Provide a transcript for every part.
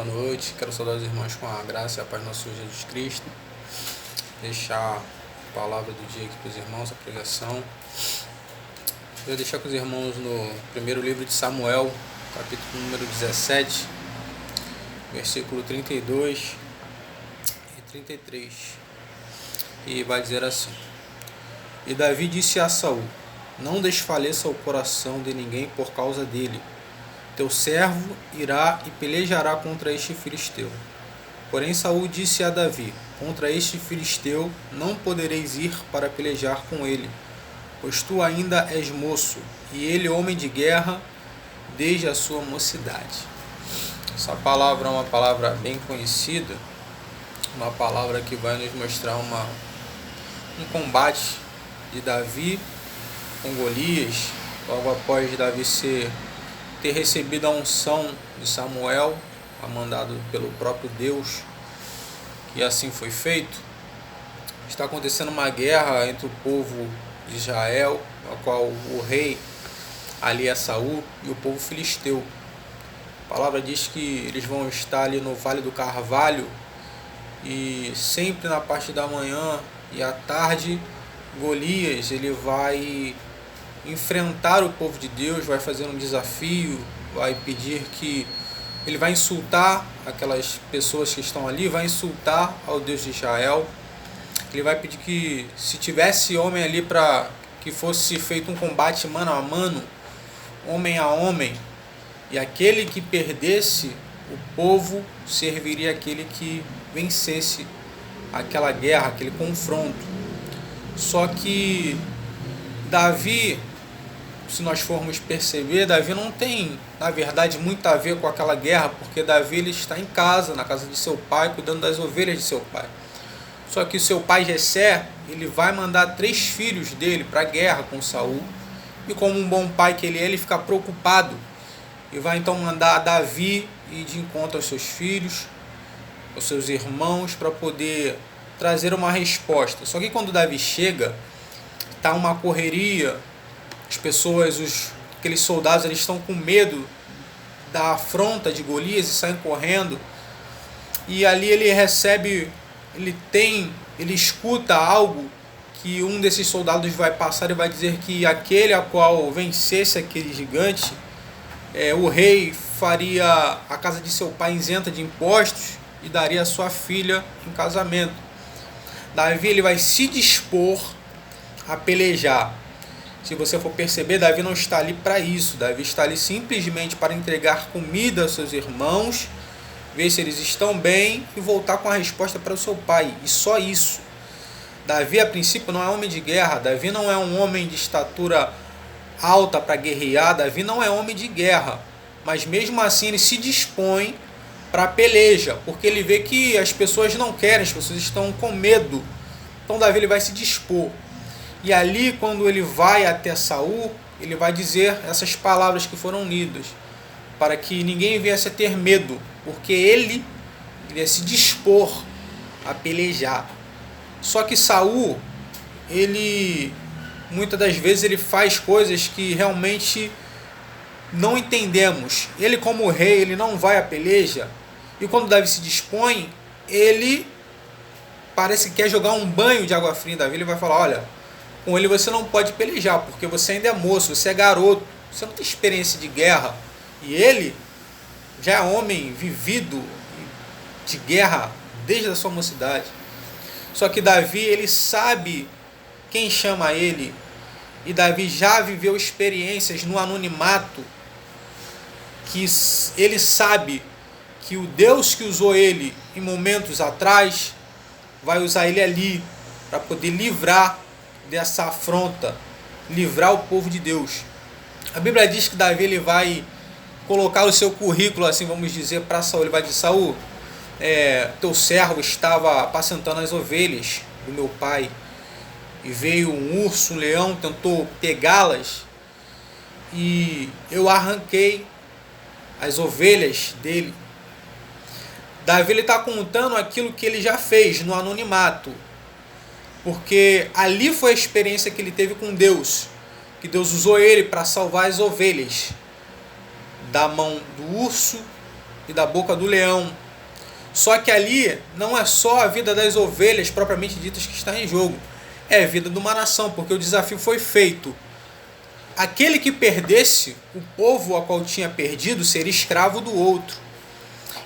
Boa noite, quero saudar os irmãos com a graça e a paz do nosso Senhor Jesus Cristo. Deixar a palavra do dia aqui para os irmãos, a pregação. Vou deixar com os irmãos no primeiro livro de Samuel, capítulo número 17, versículo 32 e 33. E vai dizer assim: E Davi disse a Saul: Não desfaleça o coração de ninguém por causa dele. Teu servo irá e pelejará contra este filisteu. Porém Saul disse a Davi: Contra este filisteu não podereis ir para pelejar com ele, pois tu ainda és moço, e ele homem de guerra desde a sua mocidade. Essa palavra é uma palavra bem conhecida, uma palavra que vai nos mostrar um combate de Davi com Golias, logo após Davi ter recebido a unção de Samuel, mandado pelo próprio Deus, e assim foi feito. Está acontecendo uma guerra entre o povo de Israel, a qual o rei ali é Saul, e o povo filisteu. A palavra diz que eles vão estar ali no Vale do Carvalho, e sempre na parte da manhã e à tarde, Golias ele vai enfrentar o povo de Deus, vai fazer um desafio, vai pedir que ele vai insultar aquelas pessoas que estão ali, vai insultar ao Deus de Israel. Ele vai pedir que se tivesse homem ali para que fosse feito um combate mano a mano, homem a homem, e aquele que perdesse, o povo serviria aquele que vencesse aquela guerra, aquele confronto. Só que Davi, se nós formos perceber, Davi não tem, na verdade, muito a ver com aquela guerra, porque Davi ele está em casa, na casa de seu pai, cuidando das ovelhas de seu pai. Só que seu pai Jessé, ele vai mandar 3 filhos dele para a guerra com Saul, e como um bom pai que ele fica preocupado, e vai então mandar Davi ir de encontro aos seus filhos, aos seus irmãos, para poder trazer uma resposta. Só que quando Davi chega, está uma correria, as pessoas, aqueles soldados, eles estão com medo da afronta de Golias e saem correndo. E ali ele recebe, ele escuta algo que um desses soldados vai passar e vai dizer que aquele a qual vencesse aquele gigante, o rei faria a casa de seu pai isenta de impostos e daria a sua filha em casamento. Davi ele vai se dispor a pelejar. Se você for perceber, Davi não está ali para isso. Davi está ali simplesmente para entregar comida aos seus irmãos, ver se eles estão bem e voltar com a resposta para o seu pai. E só isso. Davi, a princípio, não é homem de guerra. Davi não é um homem de estatura alta para guerrear. Davi não é homem de guerra. Mas mesmo assim ele se dispõe para a peleja, porque ele vê que as pessoas não querem, as pessoas estão com medo. Então Davi ele vai se dispor. E ali, quando ele vai até Saul, ele vai dizer essas palavras que foram lidas, para que ninguém viesse a ter medo, porque ele ia se dispor a pelejar. Só que Saul, ele muitas das vezes ele faz coisas que realmente não entendemos. Ele como rei, ele não vai à peleja, e quando Davi se dispõe, ele parece que quer jogar um banho de água fria em Davi. Ele vai falar: olha, com ele você não pode pelejar, porque você ainda é moço, você é garoto, você não tem experiência de guerra. E ele já é homem vivido de guerra desde a sua mocidade. Só que Davi, ele sabe quem chama ele, e Davi já viveu experiências no anonimato, que ele sabe que o Deus que usou ele em momentos atrás vai usar ele ali para poder livrar dessa afronta, livrar o povo de Deus. A Bíblia diz que Davi ele vai colocar o seu currículo, assim vamos dizer, para Saul. Ele vai dizer: Saul, teu servo estava apacentando as ovelhas do meu pai, e veio um urso, um leão, tentou pegá-las, e eu arranquei as ovelhas dele. Davi está contando aquilo que ele já fez no anonimato, porque ali foi a experiência que ele teve com Deus, que Deus usou ele para salvar as ovelhas da mão do urso e da boca do leão. Só que ali não é só a vida das ovelhas propriamente ditas que está em jogo, é a vida de uma nação, porque o desafio foi feito. Aquele que perdesse, o povo a qual tinha perdido, seria escravo do outro.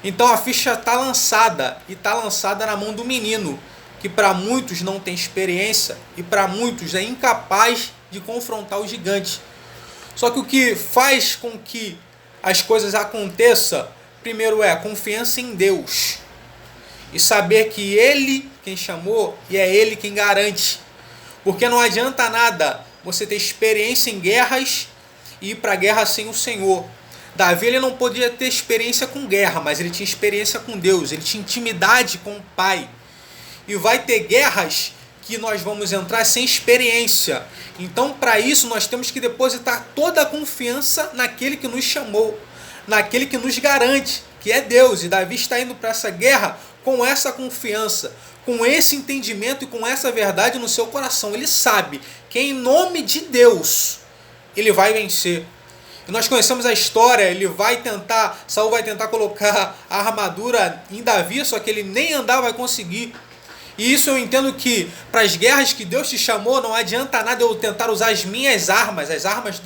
Então a ficha está lançada, e está lançada na mão do menino, que para muitos não tem experiência e para muitos é incapaz de confrontar o gigante. Só que o que faz com que as coisas aconteçam, primeiro é a confiança em Deus. E saber que Ele quem chamou e é Ele quem garante. Porque não adianta nada você ter experiência em guerras e ir para a guerra sem o Senhor. Davi ele não podia ter experiência com guerra, mas ele tinha experiência com Deus, ele tinha intimidade com o Pai. E vai ter guerras que nós vamos entrar sem experiência. Então, para isso, nós temos que depositar toda a confiança naquele que nos chamou, naquele que nos garante, que é Deus. E Davi está indo para essa guerra com essa confiança, com esse entendimento e com essa verdade no seu coração. Ele sabe que em nome de Deus ele vai vencer. E nós conhecemos a história, Saul vai tentar colocar a armadura em Davi, só que ele nem andar vai conseguir. E isso eu entendo que para as guerras que Deus te chamou, não adianta nada eu tentar usar as minhas armas, as armas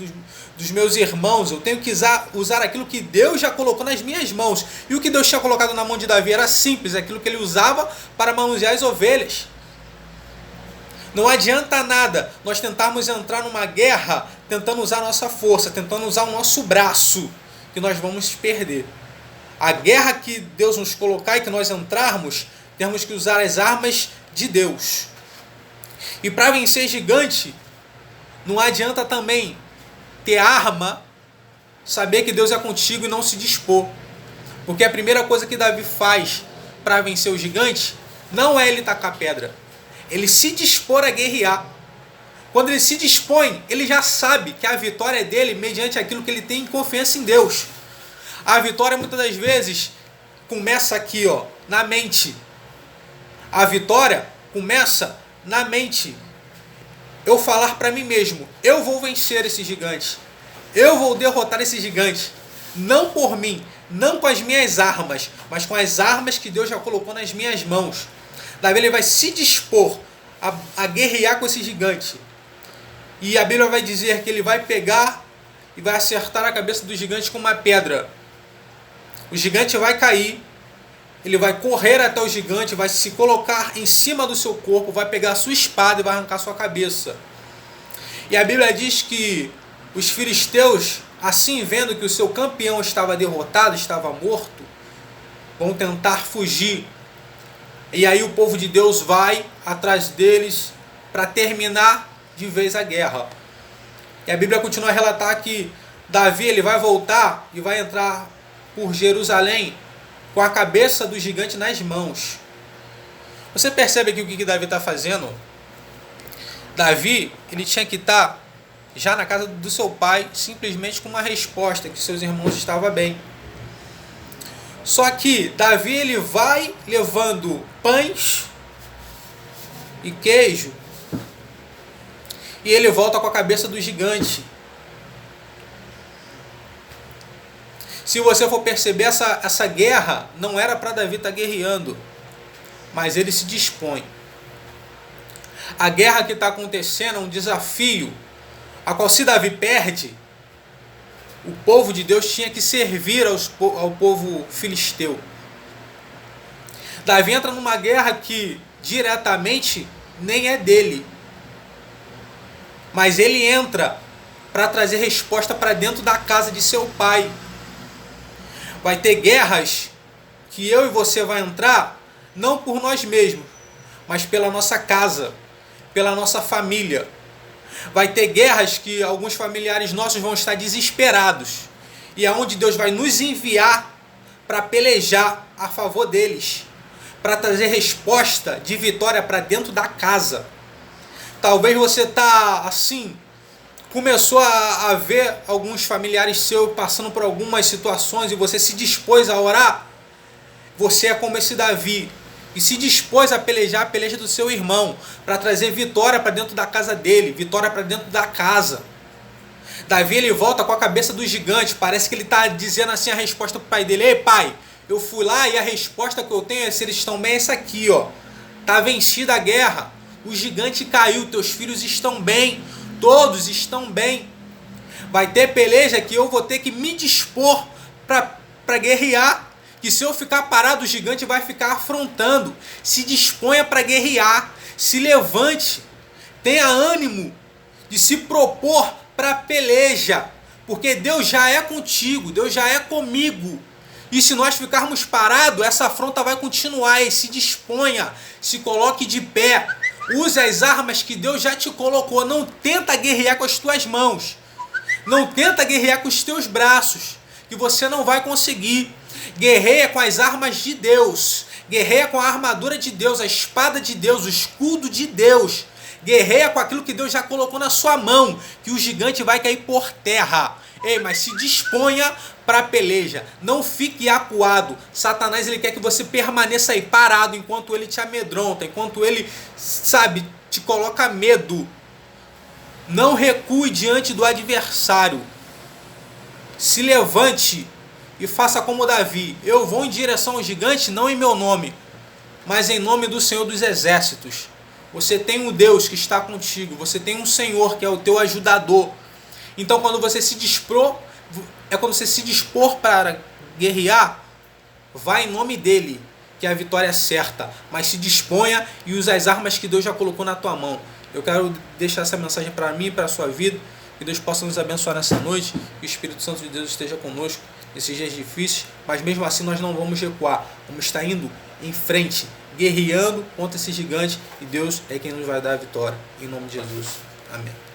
dos meus irmãos. Eu tenho que usar aquilo que Deus já colocou nas minhas mãos. E o que Deus tinha colocado na mão de Davi era simples, aquilo que ele usava para manusear as ovelhas. Não adianta nada nós tentarmos entrar numa guerra tentando usar a nossa força, tentando usar o nosso braço, que nós vamos perder. A guerra que Deus nos colocar e que nós entrarmos, temos que usar as armas de Deus. E para vencer gigante, não adianta também ter arma, saber que Deus é contigo e não se dispor. Porque a primeira coisa que Davi faz para vencer o gigante não é ele tacar pedra. Ele se dispor a guerrear. Quando ele se dispõe, ele já sabe que a vitória é dele mediante aquilo que ele tem confiança em Deus. A vitória muitas das vezes começa aqui, na mente. A vitória começa na mente. Eu falar para mim mesmo, eu vou vencer esse gigante. Eu vou derrotar esse gigante. Não por mim, não com as minhas armas, mas com as armas que Deus já colocou nas minhas mãos. Davi ele vai se dispor a guerrear com esse gigante. E a Bíblia vai dizer que ele vai pegar e vai acertar a cabeça do gigante com uma pedra. O gigante vai cair, ele vai correr até o gigante, vai se colocar em cima do seu corpo, vai pegar a sua espada e vai arrancar sua cabeça. E a Bíblia diz que os filisteus, assim vendo que o seu campeão estava derrotado, estava morto, vão tentar fugir. E aí o povo de Deus vai atrás deles para terminar de vez a guerra. E a Bíblia continua a relatar que Davi ele vai voltar e vai entrar por Jerusalém com a cabeça do gigante nas mãos. Você percebe aqui o que Davi está fazendo? Davi ele tinha que estar já na casa do seu pai, simplesmente com uma resposta que seus irmãos estavam bem. Só que Davi ele vai levando pães e queijo e ele volta com a cabeça do gigante. Se você for perceber, essa guerra não era para Davi estar guerreando, mas ele se dispõe. A guerra que está acontecendo é um desafio, a qual se Davi perde, o povo de Deus tinha que servir ao povo filisteu. Davi entra numa guerra que diretamente nem é dele, mas ele entra para trazer resposta para dentro da casa de seu pai. Vai ter guerras que eu e você vai entrar não por nós mesmos, mas pela nossa casa, pela nossa família. Vai ter guerras que alguns familiares nossos vão estar desesperados. E é onde Deus vai nos enviar para pelejar a favor deles. Para trazer resposta de vitória para dentro da casa. Talvez você está assim, começou a ver alguns familiares seus passando por algumas situações e você se dispôs a orar. Você é como esse Davi. E se dispôs a pelejar a peleja do seu irmão, para trazer vitória para dentro da casa dele, vitória para dentro da casa. Davi ele volta com a cabeça do gigante, parece que ele está dizendo assim a resposta para o pai dele: ei pai, Eu fui lá e a resposta que eu tenho é, se eles estão bem, é essa aqui, ó. Tá vencida a guerra. O gigante caiu, teus filhos estão bem. Todos estão bem. Vai ter peleja que eu vou ter que me dispor para guerrear. Que se eu ficar parado, o gigante vai ficar afrontando. Se disponha para guerrear. Se levante. Tenha ânimo de se propor para peleja. Porque Deus já é contigo, Deus já é comigo. E se nós ficarmos parados, essa afronta vai continuar. E se disponha, se coloque de pé. Use as armas que Deus já te colocou. Não tenta guerrear com as tuas mãos. Não tenta guerrear com os teus braços, que você não vai conseguir. Guerreia com as armas de Deus. Guerreia com a armadura de Deus, a espada de Deus, o escudo de Deus. Guerreia com aquilo que Deus já colocou na sua mão, que o gigante vai cair por terra. Ei, mas se disponha para a peleja. Não fique acuado. Satanás, ele quer que você permaneça aí parado enquanto ele te amedronta, enquanto ele, te coloca medo. Não recue diante do adversário. Se levante e faça como Davi. Eu vou em direção ao gigante, não em meu nome, mas em nome do Senhor dos Exércitos. Você tem um Deus que está contigo. Você tem um Senhor que é o teu ajudador. Então, quando você se dispor, quando você se dispor para guerrear, vá em nome dele, que a vitória é certa. Mas se disponha e use as armas que Deus já colocou na tua mão. Eu quero deixar essa mensagem para mim e para a sua vida. Que Deus possa nos abençoar nessa noite. Que o Espírito Santo de Deus esteja conosco nesses dias difíceis. Mas mesmo assim nós não vamos recuar. Vamos estar indo em frente, guerreando contra esse gigante. E Deus é quem nos vai dar a vitória. Em nome de Jesus. Amém.